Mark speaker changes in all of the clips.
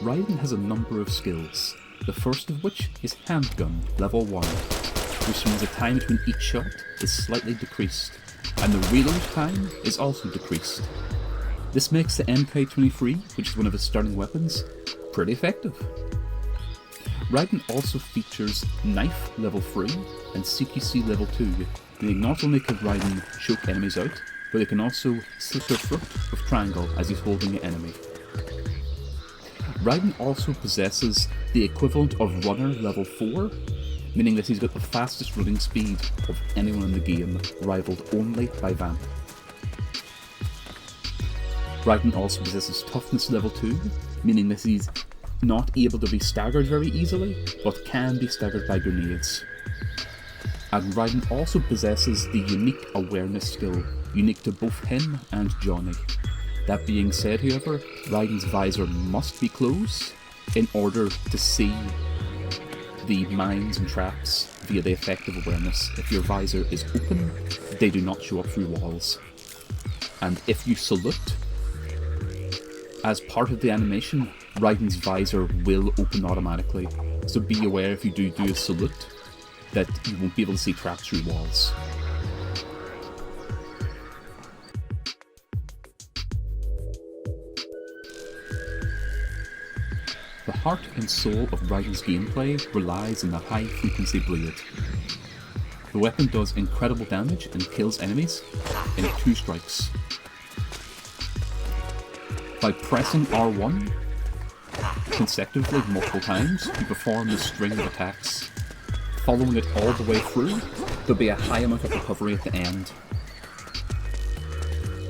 Speaker 1: Raiden has a number of skills, the first of which is Handgun, level 1, which means the time between each shot is slightly decreased, and the reload time is also decreased. This makes the MK23, which is one of his starting weapons, pretty effective. Raiden also features Knife level 3 and CQC level 2, meaning not only can Raiden choke enemies out, but he can also slit their throat with triangle as he's holding an enemy. Raiden also possesses the equivalent of Runner level 4, meaning that he's got the fastest running speed of anyone in the game, rivaled only by Vamp. Raiden also possesses Toughness level 2, meaning that he's not able to be staggered very easily, but can be staggered by grenades. And Raiden also possesses the unique Awareness skill, unique to both him and Johnny. That being said, however, Raiden's visor must be closed in order to see the mines and traps via the effective awareness. If your visor is open, they do not show up through walls. And if you salute, as part of the animation, Raiden's visor will open automatically, so be aware if you do a salute that you won't be able to see traps through walls. The heart and soul of Raiden's gameplay relies on the high frequency blade. The weapon does incredible damage and kills enemies in 2 strikes. By pressing R1 consecutively multiple times, you perform a string of attacks. Following it all the way through, there'll be a high amount of recovery at the end.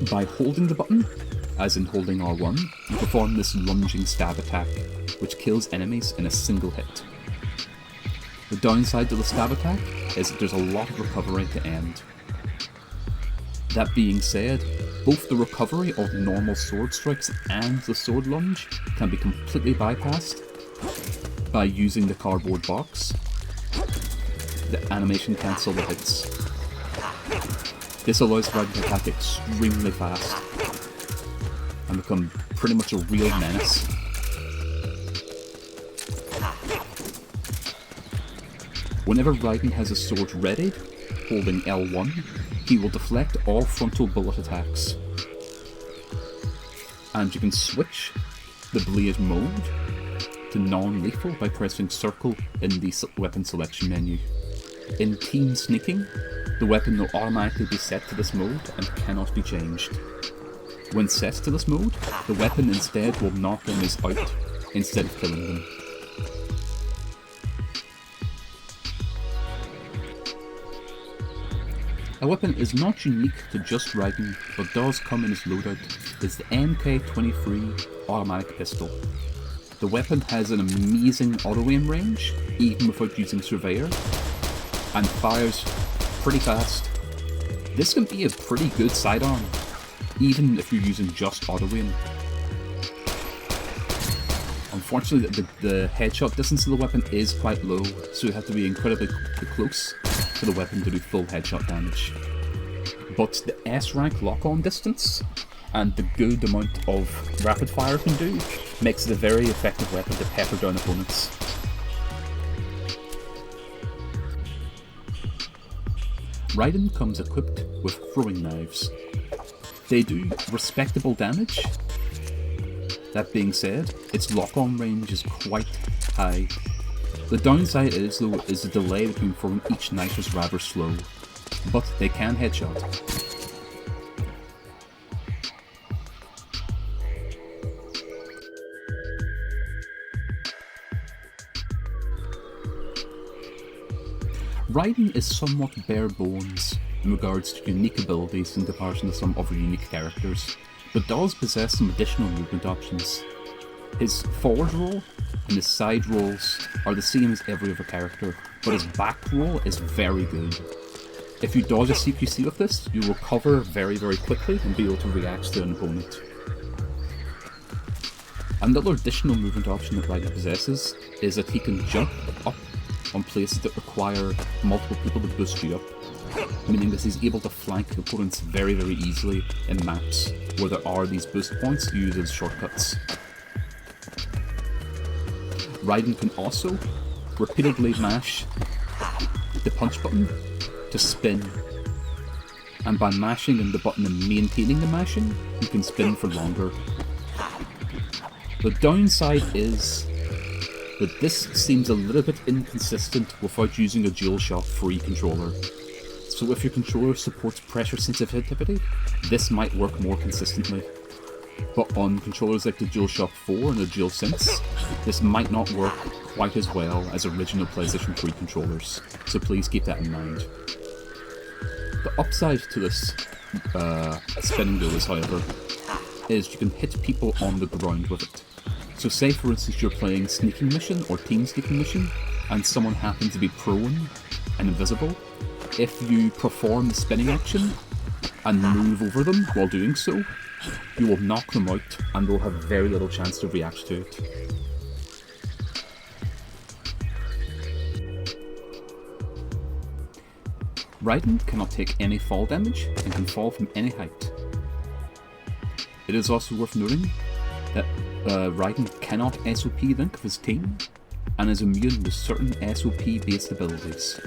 Speaker 1: By holding the button, as in holding R1, you perform this lunging stab attack, which kills enemies in a single hit. The downside to the stab attack is that there's a lot of recovery at the end. That being said, both the recovery of normal sword strikes and the sword lunge can be completely bypassed by using the cardboard box. The animation cancel the hits. This allows Raiden to attack extremely fast and become pretty much a real menace. Whenever Raiden has his sword readied, holding L1, he will deflect all frontal bullet attacks. And you can switch the blade mode to non-lethal by pressing circle in the weapon selection menu. In team sneaking, the weapon will automatically be set to this mode and cannot be changed. When set to this mode, the weapon instead will knock enemies out instead of killing them. A weapon is not unique to just Raiden, but does come in his loadout, is the MK23 automatic pistol. The weapon has an amazing auto-aim range, even without using Surveyor, and fires pretty fast. This can be a pretty good sidearm, even if you're using just auto-aim. Unfortunately, the headshot distance of the weapon is quite low, so you have to be incredibly close to the weapon to do full headshot damage. But the S rank lock-on distance and the good amount of rapid fire it can do makes it a very effective weapon to pepper down opponents. Raiden comes equipped with throwing knives. They do respectable damage. That being said, its lock-on range is quite high. The downside is, though, is the delay between throwing each knife is rather slow, but they can headshot. Raiden is somewhat bare bones in regards to unique abilities in comparison to some other unique characters, but does possess some additional movement options. His forward roll and his side rolls are the same as every other character, but his back roll is very good. If you dodge a CQC with this, you will recover very quickly and be able to react to an opponent. Another additional movement option that Raiden possesses is that he can jump up on places that require multiple people to boost you up, meaning that he's able to flank opponents very easily in maps where there are these boost points used as shortcuts. Raiden can also repeatedly mash the punch button to spin, and by mashing in the button and maintaining the mashing, you can spin for longer. The downside is that this seems a little bit inconsistent without using a DualShock 3 controller. So if your controller supports pressure sensitivity, this might work more consistently. But on controllers like the DualShock 4 and the DualSense, this might not work quite as well as original PlayStation 3 controllers, so please keep that in mind. The upside to this SaveMGO is, however, is you can hit people on the ground with it. So say for instance you're playing Sneaking Mission or Team Sneaking Mission, and someone happens to be prone and invisible. If you perform the spinning action and move over them while doing so, you will knock them out and they'll have very little chance to react to it. Raiden cannot take any fall damage and can fall from any height. It is also worth noting that Raiden cannot SOP link with his team and is immune to certain SOP based abilities.